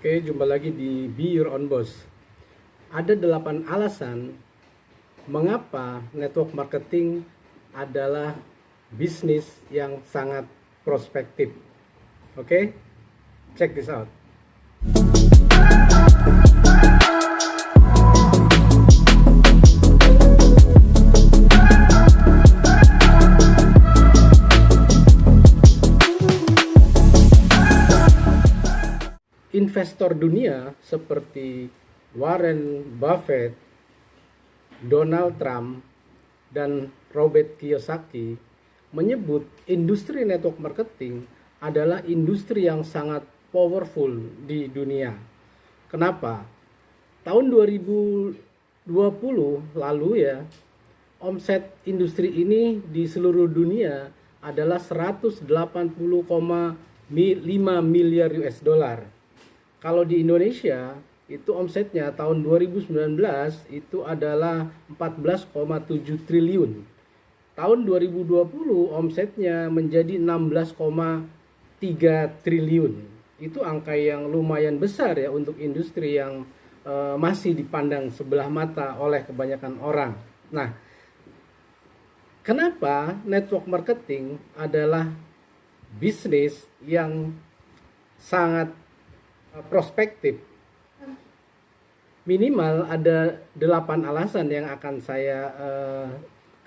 Oke, jumpa lagi di Be Your Own Boss. Ada 8 alasan mengapa network marketing adalah bisnis yang sangat prospektif. Oke, check this out. Investor dunia seperti Warren Buffett, Donald Trump, dan Robert Kiyosaki menyebut industri network marketing adalah industri yang sangat powerful di dunia. Kenapa? Tahun 2020 lalu ya, omset industri ini di seluruh dunia adalah 180,5 miliar US dollar. Kalau di Indonesia itu omsetnya tahun 2019 itu adalah 14,7 triliun. Tahun 2020 omsetnya menjadi 16,3 triliun. Itu angka yang lumayan besar ya untuk industri yang masih dipandang sebelah mata oleh kebanyakan orang. Nah, kenapa network marketing adalah bisnis yang sangat prospektif? Minimal ada 8 alasan yang akan saya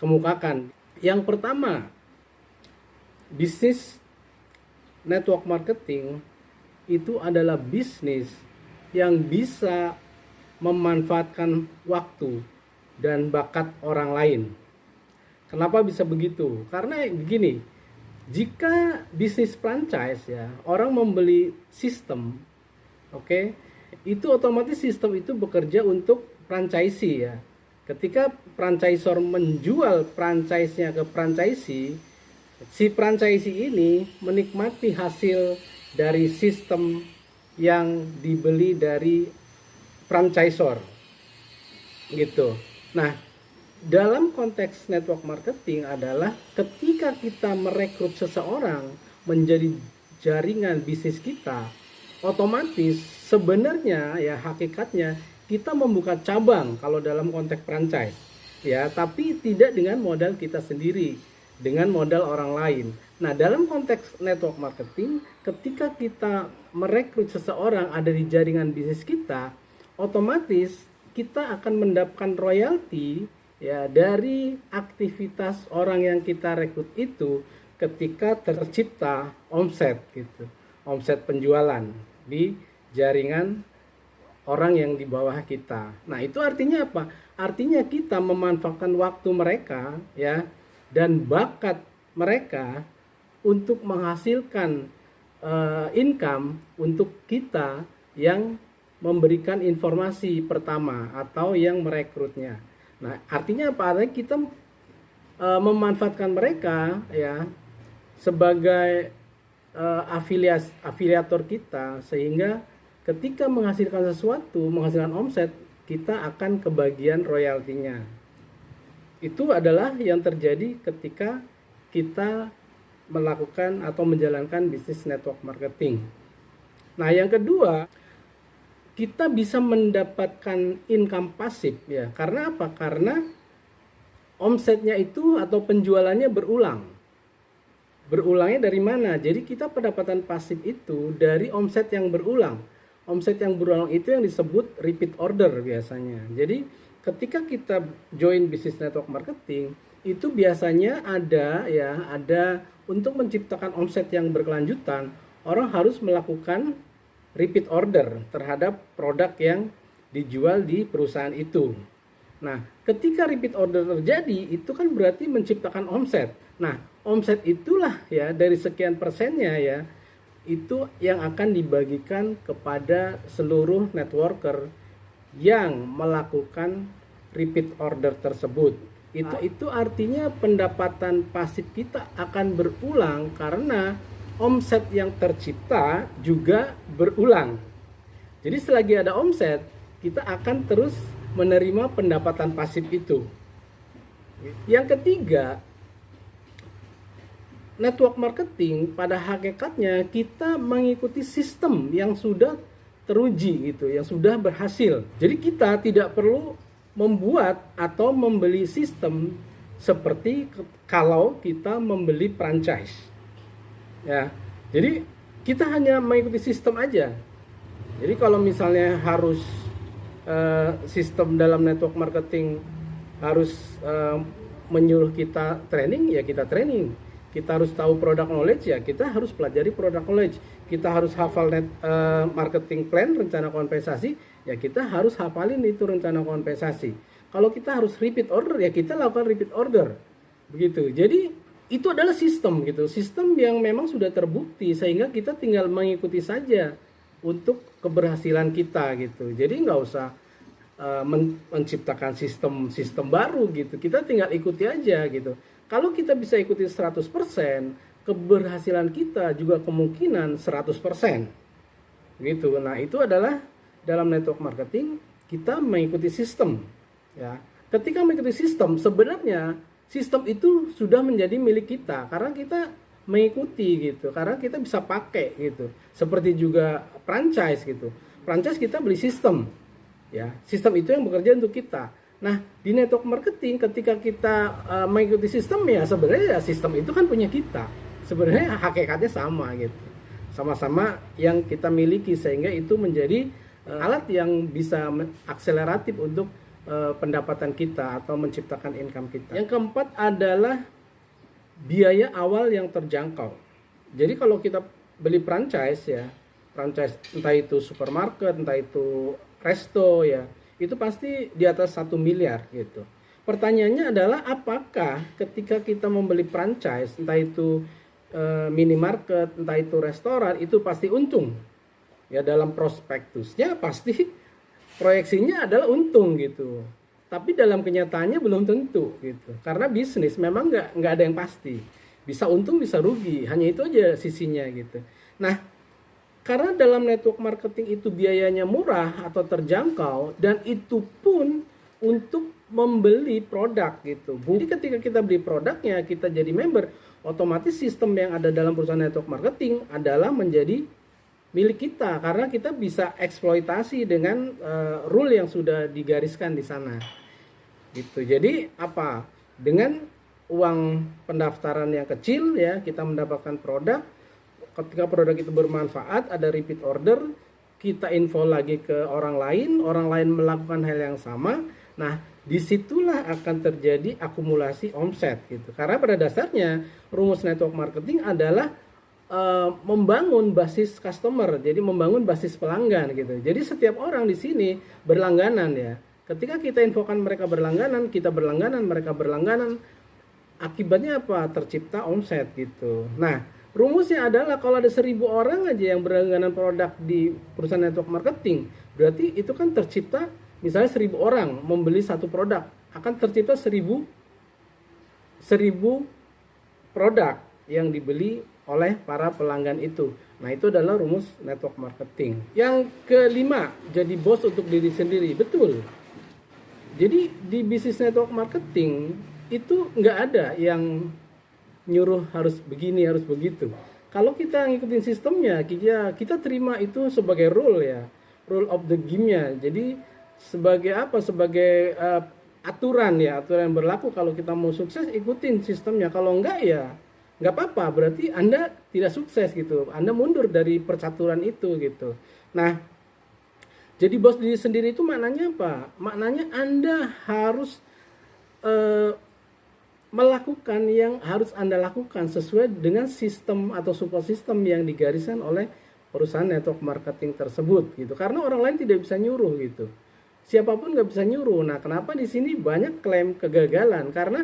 kemukakan. Yang pertama, bisnis network marketing itu adalah bisnis yang bisa memanfaatkan waktu dan bakat orang lain. Kenapa bisa begitu? Karena begini, jika bisnis franchise ya, orang membeli sistem, oke, itu otomatis sistem itu bekerja untuk franchisee ya. Ketika franchisor menjual franchise-nya ke franchisee, si franchisee ini menikmati hasil dari sistem yang dibeli dari franchisor. Gitu. Nah, dalam konteks network marketing adalah ketika kita merekrut seseorang menjadi jaringan bisnis kita, otomatis sebenarnya ya hakikatnya kita membuka cabang kalau dalam konteks franchise ya, tapi tidak dengan modal kita sendiri, dengan modal orang lain. Nah, dalam konteks network marketing, ketika kita merekrut seseorang ada di jaringan bisnis kita, otomatis kita akan mendapatkan royalti ya dari aktivitas orang yang kita rekrut itu ketika tercipta omset gitu, omset penjualan di jaringan orang yang di bawah kita. Nah, itu artinya apa? Artinya kita memanfaatkan waktu mereka ya dan bakat mereka untuk menghasilkan income untuk kita yang memberikan informasi pertama atau yang merekrutnya. Nah, artinya apa? Artinya kita memanfaatkan mereka ya sebagai afiliator kita, sehingga ketika menghasilkan sesuatu, menghasilkan omset, kita akan kebagian royaltinya. Itu adalah yang terjadi ketika kita melakukan atau menjalankan bisnis network marketing. Nah, yang kedua, kita bisa mendapatkan income pasif ya. Karena apa? Karena omsetnya itu atau penjualannya berulang. Berulangnya dari mana? Jadi kita pendapatan pasif itu dari omset yang berulang. Omset yang berulang itu yang disebut repeat order biasanya. Jadi ketika kita join bisnis network marketing, itu biasanya ada untuk menciptakan omset yang berkelanjutan, orang harus melakukan repeat order terhadap produk yang dijual di perusahaan itu. Nah, ketika repeat order terjadi, itu kan berarti menciptakan omset. Nah, omset itulah ya dari sekian persennya ya, itu yang akan dibagikan kepada seluruh networker yang melakukan repeat order tersebut. Itu artinya pendapatan pasif kita akan berulang karena omset yang tercipta juga berulang. Jadi selagi ada omset, kita akan terus menerima pendapatan pasif itu. Yang ketiga, network marketing pada hakikatnya kita mengikuti sistem yang sudah teruji gitu, yang sudah berhasil. Jadi kita tidak perlu membuat atau membeli sistem seperti kalau kita membeli franchise. Ya. Jadi kita hanya mengikuti sistem aja. Jadi kalau misalnya harus sistem dalam network marketing harus menyuruh kita training, ya kita training. Kita harus tahu product knowledge, ya kita harus pelajari product knowledge. Kita harus hafal marketing plan, rencana kompensasi, ya kita harus hafalin itu rencana kompensasi. Kalau kita harus repeat order, ya kita lakukan repeat order. Begitu. Jadi itu adalah sistem gitu. Sistem yang memang sudah terbukti sehingga kita tinggal mengikuti saja untuk keberhasilan kita gitu. Jadi nggak usah menciptakan sistem baru gitu. Kita tinggal ikuti aja gitu. Kalau kita bisa ikuti 100%, keberhasilan kita juga kemungkinan 100%. Gitu. Nah, itu adalah dalam network marketing kita mengikuti sistem, ya. Ketika mengikuti sistem, sebenarnya sistem itu sudah menjadi milik kita karena kita mengikuti gitu. Karena kita bisa pakai gitu. Seperti juga franchise gitu. Franchise kita beli sistem. Ya, sistem itu yang bekerja untuk kita. Nah, di network marketing ketika kita mengikuti sistem, ya sebenarnya sistem itu kan punya kita. Sebenarnya hakikatnya sama gitu. Sama-sama yang kita miliki sehingga itu menjadi alat yang bisa akseleratif untuk pendapatan kita atau menciptakan income kita. Yang keempat adalah biaya awal yang terjangkau. Jadi kalau kita beli franchise, ya, franchise entah itu supermarket, entah itu resto, ya, itu pasti di atas 1 miliar gitu. Pertanyaannya adalah apakah ketika kita membeli franchise, entah itu minimarket, entah itu restoran, itu pasti untung? Ya, dalam prospektusnya pasti proyeksinya adalah untung gitu. Tapi dalam kenyataannya belum tentu gitu. Karena bisnis memang nggak ada yang pasti. Bisa untung, bisa rugi. Hanya itu aja sisinya gitu. Nah, karena dalam network marketing itu biayanya murah atau terjangkau dan itu pun untuk membeli produk gitu. Jadi ketika kita beli produknya, kita jadi member, otomatis sistem yang ada dalam perusahaan network marketing adalah menjadi milik kita karena kita bisa eksploitasi dengan rule yang sudah digariskan di sana. Gitu. Jadi apa? Dengan uang pendaftaran yang kecil, ya, kita mendapatkan produk. Ketika produk itu bermanfaat, ada repeat order, kita info lagi ke orang lain melakukan hal yang sama. Nah, disitulah akan terjadi akumulasi omset gitu. Karena pada dasarnya rumus network marketing adalah membangun basis customer, jadi membangun basis pelanggan gitu. Jadi setiap orang di sini berlangganan, ya. Ketika kita infokan mereka berlangganan, kita berlangganan, mereka berlangganan, akibatnya apa? Tercipta omset gitu. Nah, rumusnya adalah kalau ada 1.000 orang aja yang berlangganan produk di perusahaan network marketing, berarti itu kan tercipta, misalnya 1.000 orang membeli satu produk, akan tercipta 1.000 produk yang dibeli oleh para pelanggan itu. Nah, itu adalah rumus network marketing. Yang kelima, jadi bos untuk diri sendiri. Betul. Jadi di bisnis network marketing itu nggak ada yang nyuruh harus begini, harus begitu. Kalau kita ngikutin sistemnya, kita terima itu sebagai rule, ya, rule of the game-nya. Jadi sebagai apa? Sebagai aturan, ya, aturan yang berlaku. Kalau kita mau sukses, ikutin sistemnya. Kalau enggak, ya nggak apa-apa. Berarti Anda tidak sukses gitu. Anda mundur dari percaturan itu gitu. Nah, jadi bos diri sendiri itu maknanya apa? Maknanya Anda harus melakukan yang harus Anda lakukan sesuai dengan sistem atau support system yang digariskan oleh perusahaan network marketing tersebut gitu. Karena orang lain tidak bisa nyuruh gitu. Siapapun nggak bisa nyuruh. Nah, kenapa di sini banyak klaim kegagalan? Karena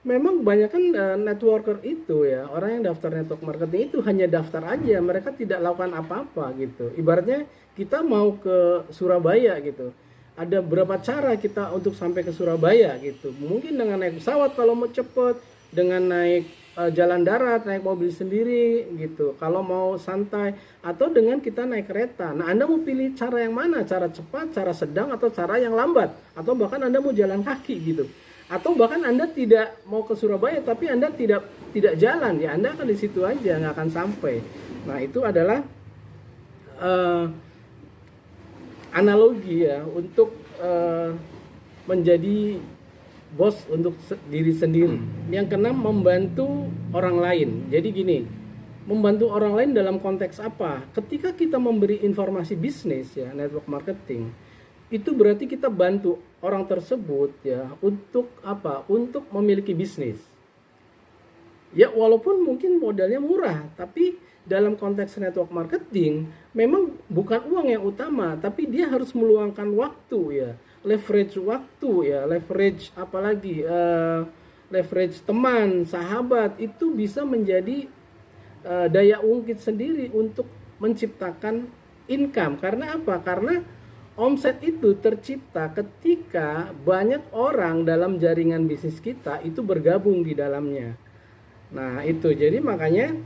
memang kebanyakan networker itu, ya, orang yang daftar network marketing itu hanya daftar aja, mereka tidak lakukan apa-apa gitu. Ibaratnya kita mau ke Surabaya gitu. Ada berapa cara kita untuk sampai ke Surabaya gitu. Mungkin dengan naik pesawat kalau mau cepet, dengan naik jalan darat, naik mobil sendiri gitu. Kalau mau santai, atau dengan kita naik kereta. Nah, Anda mau pilih cara yang mana? Cara cepat, cara sedang, atau cara yang lambat? Atau bahkan Anda mau jalan kaki gitu. Atau bahkan Anda tidak mau ke Surabaya tapi Anda tidak jalan, ya Anda akan di situ aja, nggak akan sampai. Nah, itu adalah analogi ya untuk menjadi bos untuk diri sendiri. Yang keenam, membantu orang lain. Jadi gini, membantu orang lain dalam konteks apa? Ketika kita memberi informasi bisnis ya, network marketing, itu berarti kita bantu orang tersebut ya untuk apa? Untuk memiliki bisnis. Ya walaupun mungkin modalnya murah, tapi dalam konteks network marketing memang bukan uang yang utama, tapi dia harus meluangkan waktu ya, leverage waktu ya, leverage apalagi leverage teman, sahabat, itu bisa menjadi daya ungkit sendiri untuk menciptakan income. Karena apa? Karena omset itu tercipta ketika banyak orang dalam jaringan bisnis kita itu bergabung di dalamnya. Nah itu, jadi makanya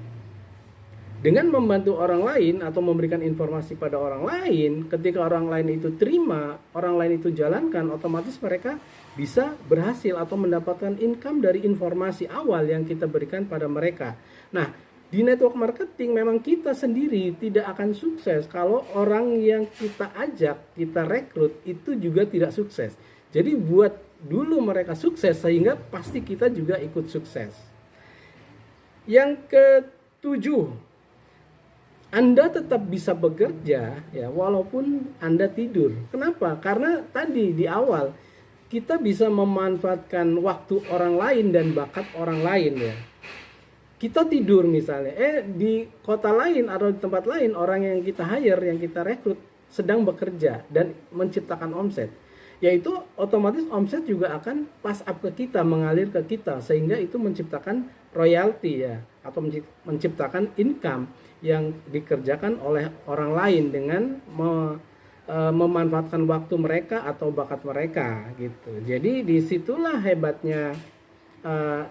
dengan membantu orang lain atau memberikan informasi pada orang lain, ketika orang lain itu terima, orang lain itu jalankan, otomatis mereka bisa berhasil atau mendapatkan income dari informasi awal yang kita berikan pada mereka. Nah, di network marketing memang kita sendiri tidak akan sukses kalau orang yang kita ajak, kita rekrut itu juga tidak sukses. Jadi buat dulu mereka sukses sehingga pasti kita juga ikut sukses. Yang ketujuh, Anda tetap bisa bekerja ya walaupun Anda tidur. Kenapa? Karena tadi di awal kita bisa memanfaatkan waktu orang lain dan bakat orang lain ya. Kita tidur misalnya, di kota lain atau di tempat lain orang yang kita hire, yang kita rekrut sedang bekerja dan menciptakan omset. Yaitu otomatis omset juga akan pass up ke kita, mengalir ke kita, sehingga itu menciptakan royalti ya, atau menciptakan income yang dikerjakan oleh orang lain dengan memanfaatkan waktu mereka atau bakat mereka gitu. Jadi disitulah hebatnya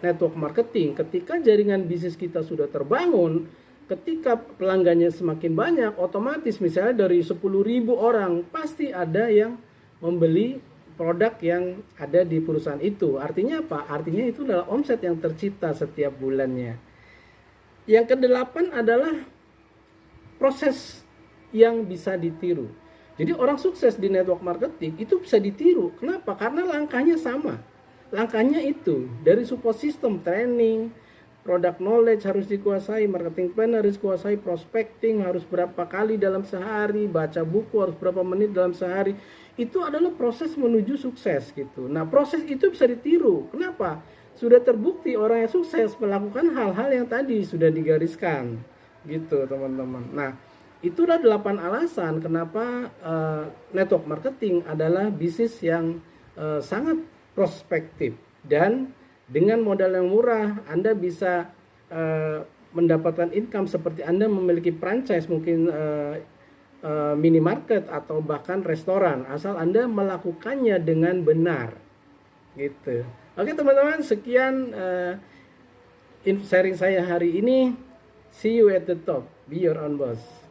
network marketing. Ketika jaringan bisnis kita sudah terbangun, ketika pelanggannya semakin banyak, otomatis misalnya dari 10.000 orang pasti ada yang membeli produk yang ada di perusahaan itu. Artinya apa? Artinya itu adalah omset yang tercipta setiap bulannya. Yang kedelapan adalah proses yang bisa ditiru. Jadi orang sukses di network marketing itu bisa ditiru. Kenapa? Karena langkahnya sama. Langkahnya itu dari support system, training, product knowledge harus dikuasai, marketing plan harus dikuasai, prospecting harus berapa kali dalam sehari, baca buku harus berapa menit dalam sehari. Itu adalah proses menuju sukses gitu. Nah, proses itu bisa ditiru. Kenapa? Sudah terbukti orang yang sukses melakukan hal-hal yang tadi sudah digariskan. Gitu, teman-teman. Nah, itulah 8 alasan kenapa network marketing adalah bisnis yang sangat prospektif, dan dengan modal yang murah Anda bisa mendapatkan income seperti Anda memiliki franchise, mungkin minimarket atau bahkan restoran, asal Anda melakukannya dengan benar gitu. Oke teman-teman, sekian sharing saya hari ini. See you at the top, be your own boss.